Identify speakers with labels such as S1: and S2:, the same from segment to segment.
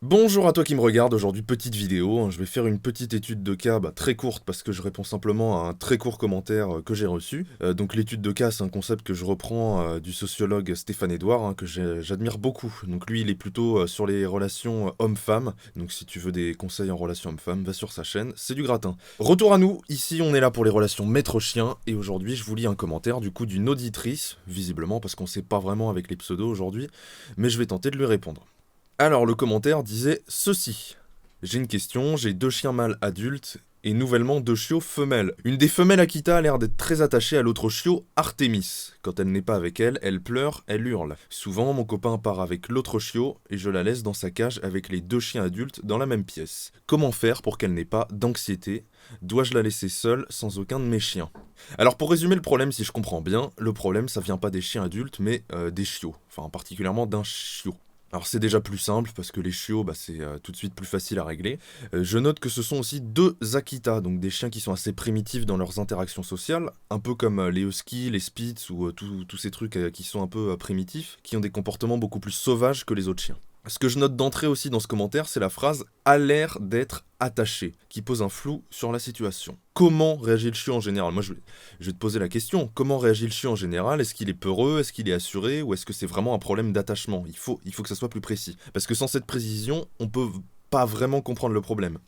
S1: Bonjour à toi qui me regarde, aujourd'hui petite vidéo, je vais faire une petite étude de cas très courte parce que je réponds simplement à un très court commentaire que j'ai reçu. Donc l'étude de cas c'est un concept que je reprends du sociologue Stéphane Edouard, que j'admire beaucoup. Donc lui il est plutôt sur les relations homme-femme, donc si tu veux des conseils en relations homme-femme, va sur sa chaîne, c'est du gratin. Retour à nous, ici on est là pour les relations maître-chien et aujourd'hui je vous lis un commentaire du coup d'une auditrice, visiblement parce qu'on sait pas vraiment avec les pseudos aujourd'hui, mais je vais tenter de lui répondre. Alors le commentaire disait ceci. J'ai une question, j'ai 2 chiens mâles adultes et nouvellement 2 chiots femelles. Une des femelles Akita a l'air d'être très attachée à l'autre chiot, Artemis. Quand elle n'est pas avec elle, elle pleure, elle hurle. Souvent, mon copain part avec l'autre chiot et je la laisse dans sa cage avec les 2 chiens adultes dans la même pièce. Comment faire pour qu'elle n'ait pas d'anxiété? Dois-je la laisser seule sans aucun de mes chiens? Alors pour résumer le problème, si je comprends bien, le problème ça vient pas des chiens adultes mais des chiots. Enfin particulièrement d'un chiot. Alors c'est déjà plus simple parce que les chiots, c'est tout de suite plus facile à régler. Je note que ce sont aussi 2 Akita, donc des chiens qui sont assez primitifs dans leurs interactions sociales, un peu comme les huskies, les spitz ou tous ces trucs qui sont un peu primitifs, qui ont des comportements beaucoup plus sauvages que les autres chiens. Ce que je note d'entrée aussi dans ce commentaire, c'est la phrase « a l'air d'être attaché », qui pose un flou sur la situation. Comment réagit le chiot en général? Moi, je vais te poser la question. Comment réagit le chiot en général? Est-ce qu'il est peureux? Est-ce qu'il est assuré? Ou est-ce que c'est vraiment un problème d'attachement? Il faut que ça soit plus précis. Parce que sans cette précision, on peut pas vraiment comprendre le problème.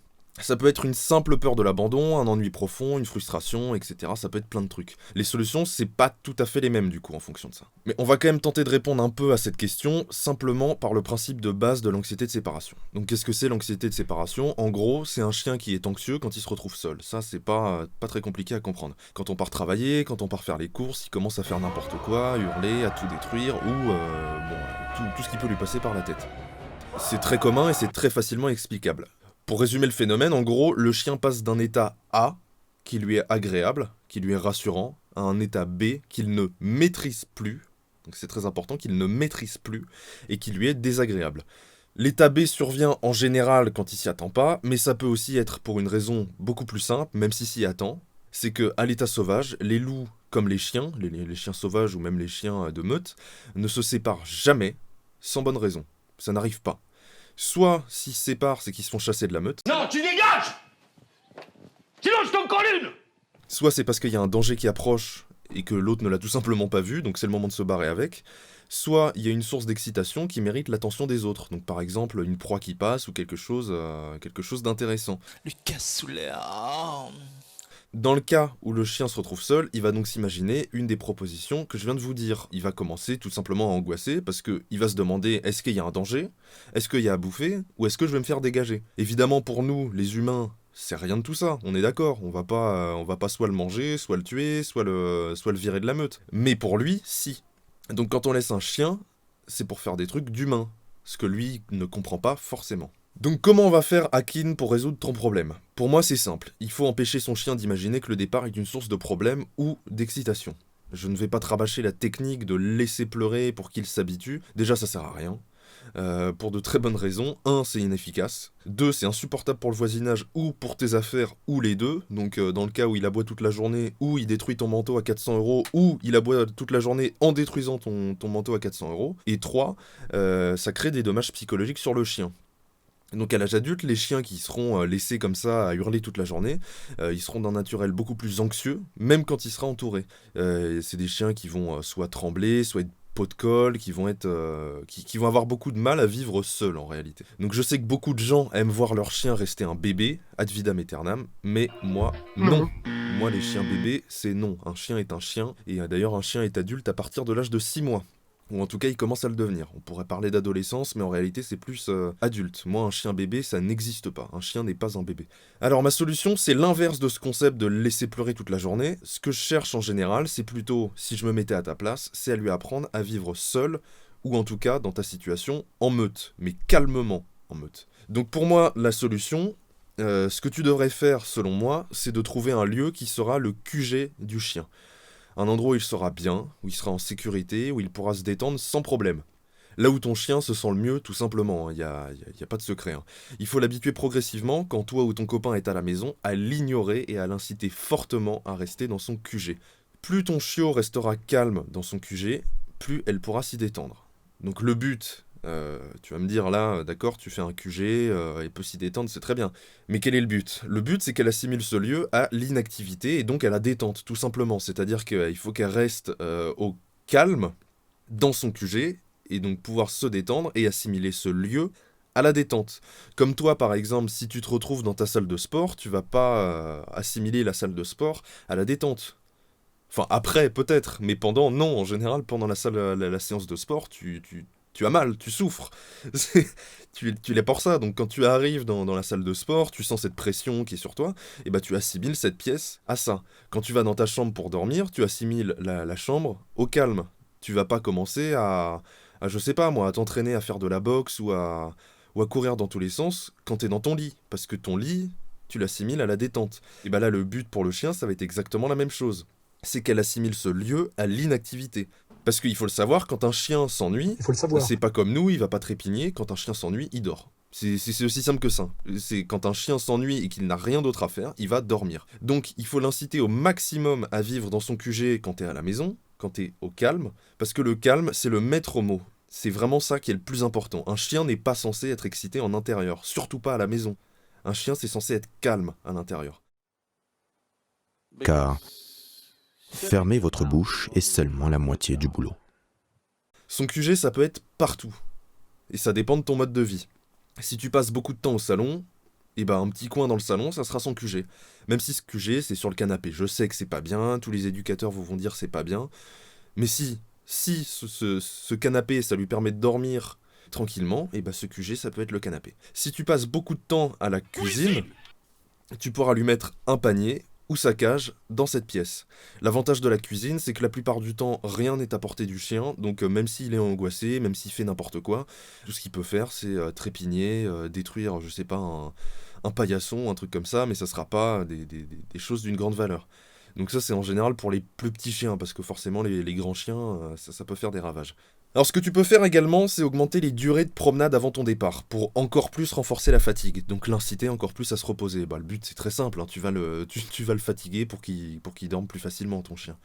S1: Ça peut être une simple peur de l'abandon, un ennui profond, une frustration, etc. Ça peut être plein de trucs. Les solutions, c'est pas tout à fait les mêmes du coup en fonction de ça. Mais on va quand même tenter de répondre un peu à cette question, simplement par le principe de base de l'anxiété de séparation. Donc qu'est-ce que c'est l'anxiété de séparation? En gros, c'est un chien qui est anxieux quand il se retrouve seul. Ça, c'est pas très compliqué à comprendre. Quand on part travailler, quand on part faire les courses, il commence à faire n'importe quoi, hurler, à tout détruire, ou tout ce qui peut lui passer par la tête. C'est très commun et c'est très facilement explicable. Pour résumer le phénomène, en gros, le chien passe d'un état A, qui lui est agréable, qui lui est rassurant, à un état B qu'il ne maîtrise plus, donc c'est très important, qu'il ne maîtrise plus, et qui lui est désagréable. L'état B survient en général quand il s'y attend pas, mais ça peut aussi être pour une raison beaucoup plus simple, même s'il s'y attend, c'est que à l'état sauvage, les loups, comme les chiens, les chiens sauvages ou même les chiens de meute, ne se séparent jamais, sans bonne raison. Ça n'arrive pas. Soit, s'ils se séparent, c'est qu'ils se font chasser de la meute.
S2: Non, tu dégages! Sinon je t'en colle une!
S1: Soit c'est parce qu'il y a un danger qui approche et que l'autre ne l'a tout simplement pas vu, donc c'est le moment de se barrer avec. Soit il y a une source d'excitation qui mérite l'attention des autres, donc par exemple une proie qui passe ou quelque chose d'intéressant.
S3: Lucas Souléa.
S1: Dans le cas où le chien se retrouve seul, il va donc s'imaginer une des propositions que je viens de vous dire. Il va commencer tout simplement à angoisser parce qu'il va se demander est-ce qu'il y a un danger? Est-ce qu'il y a à bouffer? Ou est-ce que je vais me faire dégager? Évidemment pour nous, les humains, c'est rien de tout ça, on est d'accord. On va pas soit le manger, soit le tuer, soit le virer de la meute. Mais pour lui, si. Donc quand on laisse un chien, c'est pour faire des trucs d'humain. Ce que lui ne comprend pas forcément. Donc comment on va faire Akin pour résoudre ton problème? Pour moi c'est simple, il faut empêcher son chien d'imaginer que le départ est une source de problème ou d'excitation. Je ne vais pas te rabâcher la technique de laisser pleurer pour qu'il s'habitue, déjà ça sert à rien. Pour de très bonnes raisons. 1, c'est inefficace. 2, c'est insupportable pour le voisinage ou pour tes affaires, ou les deux. Donc dans le cas où il aboie toute la journée, ou il détruit ton manteau à 400 €, ou il aboie toute la journée en détruisant ton manteau à 400 €. Et 3, ça crée des dommages psychologiques sur le chien. Donc à l'âge adulte, les chiens qui seront laissés comme ça à hurler toute la journée, ils seront d'un naturel beaucoup plus anxieux, même quand il sera entouré. C'est des chiens qui vont soit trembler, soit être pot de colle, qui vont avoir beaucoup de mal à vivre seuls en réalité. Donc je sais que beaucoup de gens aiment voir leur chien rester un bébé, ad vitam aeternam, mais moi, non. Moi les chiens bébés, c'est non. Un chien est un chien, et d'ailleurs un chien est adulte à partir de l'âge de 6 mois. Ou en tout cas, il commence à le devenir. On pourrait parler d'adolescence, mais en réalité, c'est plus adulte. Moi, un chien bébé, ça n'existe pas. Un chien n'est pas un bébé. Alors, ma solution, c'est l'inverse de ce concept de le laisser pleurer toute la journée. Ce que je cherche en général, c'est plutôt, si je me mettais à ta place, c'est à lui apprendre à vivre seul, ou en tout cas, dans ta situation, en meute. Mais calmement en meute. Donc pour moi, la solution, ce que tu devrais faire, selon moi, c'est de trouver un lieu qui sera le QG du chien. Un endroit où il sera bien, où il sera en sécurité, où il pourra se détendre sans problème. Là où ton chien se sent le mieux, tout simplement, il n'y a pas de secret. Il faut l'habituer progressivement, quand toi ou ton copain est à la maison, à l'ignorer et à l'inciter fortement à rester dans son QG. Plus ton chiot restera calme dans son QG, plus elle pourra s'y détendre. Donc le but, Tu vas me dire là, d'accord, tu fais un QG, elle peut s'y détendre, c'est très bien. Mais quel est le but? Le but, c'est qu'elle assimile ce lieu à l'inactivité et donc à la détente, tout simplement. C'est-à-dire qu'il faut qu'elle reste au calme dans son QG et donc pouvoir se détendre et assimiler ce lieu à la détente. Comme toi, par exemple, si tu te retrouves dans ta salle de sport, tu vas pas assimiler la salle de sport à la détente. Enfin, après, peut-être, mais pendant, non. En général, pendant la séance de sport, tu as mal, tu souffres. Tu l'es pour ça. Donc, quand tu arrives dans la salle de sport, tu sens cette pression qui est sur toi, et bah, tu assimiles cette pièce à ça. Quand tu vas dans ta chambre pour dormir, tu assimiles la chambre au calme. Tu vas pas commencer je sais pas moi, à t'entraîner à faire de la boxe ou à courir dans tous les sens quand t'es dans ton lit. Parce que ton lit, tu l'assimiles à la détente. Et bah là, le but pour le chien, ça va être exactement la même chose. C'est qu'elle assimile ce lieu à l'inactivité. Parce qu'il faut le savoir, quand un chien s'ennuie,
S4: Il faut le savoir.
S1: c'est pas comme nous, il va pas trépigner, quand un chien s'ennuie, il dort. C'est aussi simple que ça. C'est quand un chien s'ennuie et qu'il n'a rien d'autre à faire, il va dormir. Donc il faut l'inciter au maximum à vivre dans son QG quand t'es à la maison, quand t'es au calme, parce que le calme, c'est le maître mot. C'est vraiment ça qui est le plus important. Un chien n'est pas censé être excité en intérieur, surtout pas à la maison. Un chien, c'est censé être calme à l'intérieur.
S5: Car fermer votre bouche est seulement la moitié du boulot.
S1: Son QG, ça peut être partout. Et ça dépend de ton mode de vie. Si tu passes beaucoup de temps au salon, et ben un petit coin dans le salon, ça sera son QG. Même si ce QG, c'est sur le canapé. Je sais que c'est pas bien, tous les éducateurs vous vont dire c'est pas bien. Mais si ce canapé, ça lui permet de dormir tranquillement, et ben ce QG, ça peut être le canapé. Si tu passes beaucoup de temps à la cuisine, tu pourras lui mettre un panier ou sa cage dans cette pièce. L'avantage de la cuisine, c'est que la plupart du temps, rien n'est à portée du chien, donc même s'il est angoissé, même s'il fait n'importe quoi, tout ce qu'il peut faire, c'est trépigner, détruire, je sais pas, un paillasson, un truc comme ça, mais ça sera pas des choses d'une grande valeur. Donc ça, c'est en général pour les plus petits chiens, parce que forcément, les grands chiens, ça peut faire des ravages. Alors ce que tu peux faire également, c'est augmenter les durées de promenade avant ton départ, pour encore plus renforcer la fatigue, donc l'inciter encore plus à se reposer. Bah, le but c'est très simple, hein, tu vas le fatiguer pour qu'il dorme plus facilement, ton chien.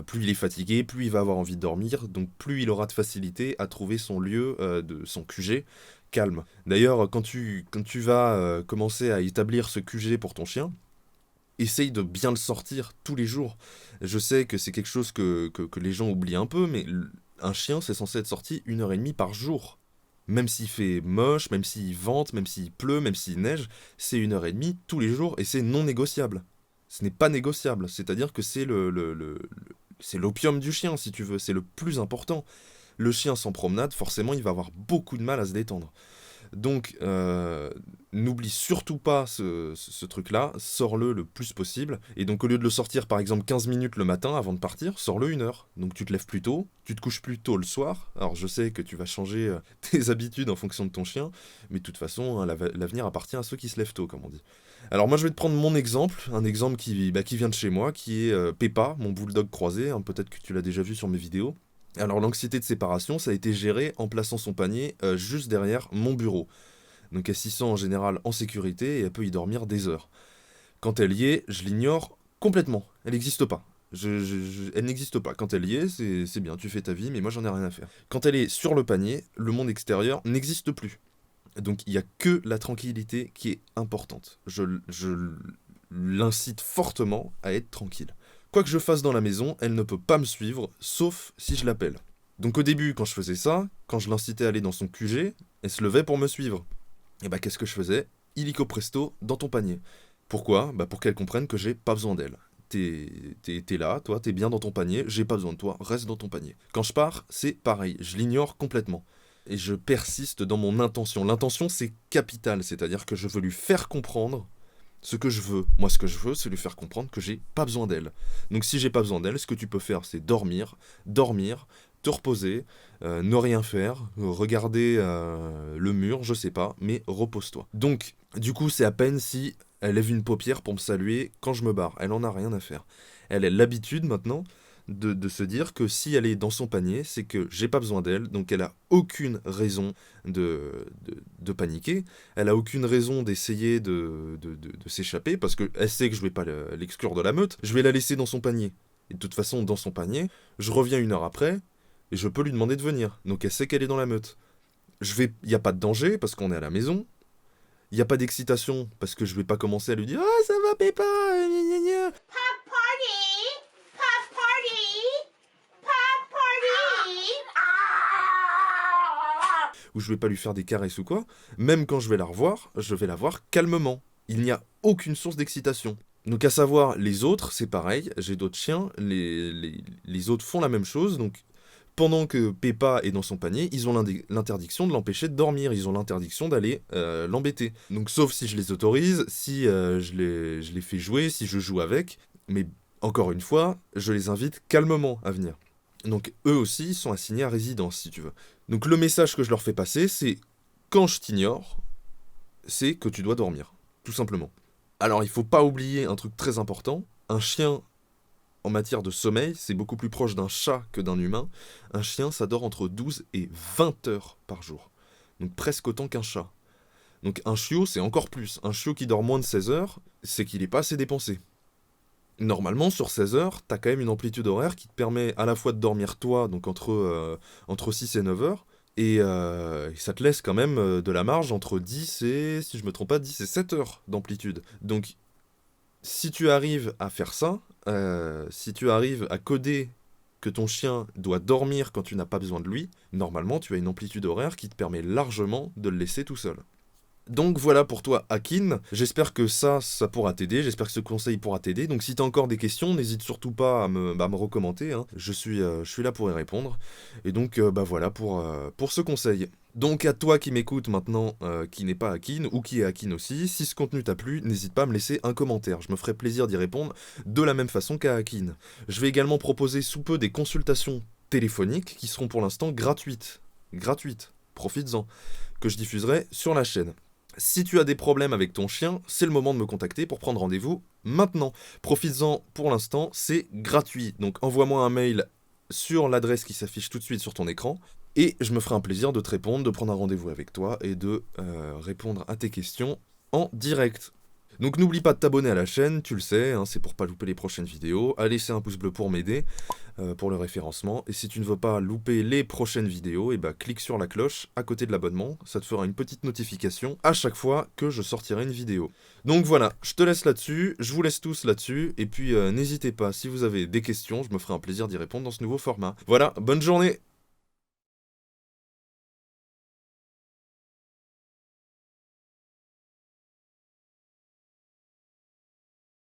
S1: Plus il est fatigué, plus il va avoir envie de dormir, donc plus il aura de facilité à trouver son lieu, de son QG, calme. D'ailleurs, quand tu vas commencer à établir ce QG pour ton chien, essaye de bien le sortir tous les jours. Je sais que c'est quelque chose que les gens oublient un peu, mais un chien, c'est censé être sorti 1h30 par jour. Même s'il fait moche, même s'il vente, même s'il pleut, même s'il neige, c'est 1h30 tous les jours et c'est non négociable. Ce n'est pas négociable, c'est-à-dire que c'est c'est l'opium du chien, si tu veux, c'est le plus important. Le chien sans promenade, forcément, il va avoir beaucoup de mal à se détendre. Donc, n'oublie surtout pas ce truc-là, sors-le le plus possible. Et donc, au lieu de le sortir par exemple 15 minutes le matin avant de partir, sors-le 1 heure. Donc, tu te lèves plus tôt, tu te couches plus tôt le soir. Alors, je sais que tu vas changer tes habitudes en fonction de ton chien, mais de toute façon, hein, l'avenir appartient à ceux qui se lèvent tôt, comme on dit. Alors, moi, je vais te prendre mon exemple, un exemple qui vient de chez moi, qui est Peppa, mon bulldog croisé. Hein, peut-être que tu l'as déjà vu sur mes vidéos. Alors l'anxiété de séparation, ça a été géré en plaçant son panier juste derrière mon bureau. Donc elle s'y sent en général en sécurité et elle peut y dormir des heures. Quand elle y est, je l'ignore complètement. Elle n'existe pas. Elle n'existe pas. Quand elle y est, c'est bien, tu fais ta vie, mais moi j'en ai rien à faire. Quand elle est sur le panier, le monde extérieur n'existe plus. Donc il n'y a que la tranquillité qui est importante. Je l'incite fortement à être tranquille. Quoi que je fasse dans la maison, elle ne peut pas me suivre, sauf si je l'appelle. Donc au début, quand je faisais ça, quand je l'incitais à aller dans son QG, elle se levait pour me suivre. Et bah qu'est-ce que je faisais? Illico presto, dans ton panier. Pourquoi? Bah pour qu'elle comprenne que j'ai pas besoin d'elle. T'es là, toi, t'es bien dans ton panier, j'ai pas besoin de toi, reste dans ton panier. Quand je pars, c'est pareil, je l'ignore complètement. Et je persiste dans mon intention. L'intention, c'est capital, c'est-à-dire que je veux lui faire comprendre ce que je veux. Moi, ce que je veux, c'est lui faire comprendre que j'ai pas besoin d'elle. Donc si j'ai pas besoin d'elle, ce que tu peux faire, c'est dormir, te reposer, ne rien faire, regarder le mur, je sais pas, mais repose-toi. Donc, du coup, c'est à peine si elle lève une paupière pour me saluer quand je me barre. Elle en a rien à faire. Elle a l'habitude maintenant de se dire que si elle est dans son panier, c'est que j'ai pas besoin d'elle, donc elle a aucune raison de paniquer, elle a aucune raison d'essayer de s'échapper, parce qu'elle sait que je vais pas l'exclure de la meute, je vais la laisser dans son panier. Et de toute façon, dans son panier, je reviens 1 heure après, et je peux lui demander de venir, donc elle sait qu'elle est dans la meute. il n'y a pas de danger parce qu'on est à la maison. Il n'y a pas d'excitation parce que je vais pas commencer à lui dire « Ah, ça va, Peppa, gna gna gna. » Ou je vais pas lui faire des caresses ou quoi. Même quand je vais la revoir calmement. Il n'y a aucune source d'excitation. Donc à savoir, les autres, c'est pareil, j'ai d'autres chiens, les autres font la même chose, donc pendant que Peppa est dans son panier, ils ont l'interdiction de l'empêcher de dormir, ils ont l'interdiction d'aller l'embêter. Donc sauf si je les autorise, si je les fais jouer, si je joue avec, mais encore une fois, je les invite calmement à venir. Donc eux aussi sont assignés à résidence, si tu veux. Donc le message que je leur fais passer, c'est quand je t'ignore, c'est que tu dois dormir, tout simplement. Alors il faut pas oublier un truc très important, un chien en matière de sommeil, c'est beaucoup plus proche d'un chat que d'un humain. Un chien, ça dort entre 12 et 20 heures par jour. Donc presque autant qu'un chat. Donc un chiot, c'est encore plus. Un chiot qui dort moins de 16 heures, c'est qu'il n'est pas assez dépensé. Normalement, sur 16 heures, t'as quand même une amplitude horaire qui te permet à la fois de dormir toi, donc entre 6 et 9 heures, et ça te laisse quand même de la marge entre 10 et, si je me trompe pas, 10 et 7 heures d'amplitude. Donc, si tu arrives à faire ça, si tu arrives à coder que ton chien doit dormir quand tu n'as pas besoin de lui, normalement, tu as une amplitude horaire qui te permet largement de le laisser tout seul. Donc voilà pour toi, Akin. J'espère que ça pourra t'aider. J'espère que ce conseil pourra t'aider. Donc si t'as encore des questions, n'hésite surtout pas à me recommenter. Hein. Je suis là pour y répondre. Et donc voilà pour ce conseil. Donc à toi qui m'écoute maintenant, qui n'est pas Akin, ou qui est Akin aussi, si ce contenu t'a plu, n'hésite pas à me laisser un commentaire. Je me ferai plaisir d'y répondre de la même façon qu'à Akin. Je vais également proposer sous peu des consultations téléphoniques qui seront pour l'instant gratuites. Gratuites. Profites-en. Que je diffuserai sur la chaîne. Si tu as des problèmes avec ton chien, c'est le moment de me contacter pour prendre rendez-vous maintenant. Profites-en pour l'instant, c'est gratuit. Donc envoie-moi un mail sur l'adresse qui s'affiche tout de suite sur ton écran et je me ferai un plaisir de te répondre, de prendre un rendez-vous avec toi et de répondre à tes questions en direct. Donc n'oublie pas de t'abonner à la chaîne, tu le sais, hein, c'est pour pas louper les prochaines vidéos. À laisser un pouce bleu pour m'aider, pour le référencement. Et si tu ne veux pas louper les prochaines vidéos, clique sur la cloche à côté de l'abonnement. Ça te fera une petite notification à chaque fois que je sortirai une vidéo. Donc voilà, je te laisse là-dessus, je vous laisse tous là-dessus. Et puis n'hésitez pas, si vous avez des questions, je me ferai un plaisir d'y répondre dans ce nouveau format. Voilà, bonne journée!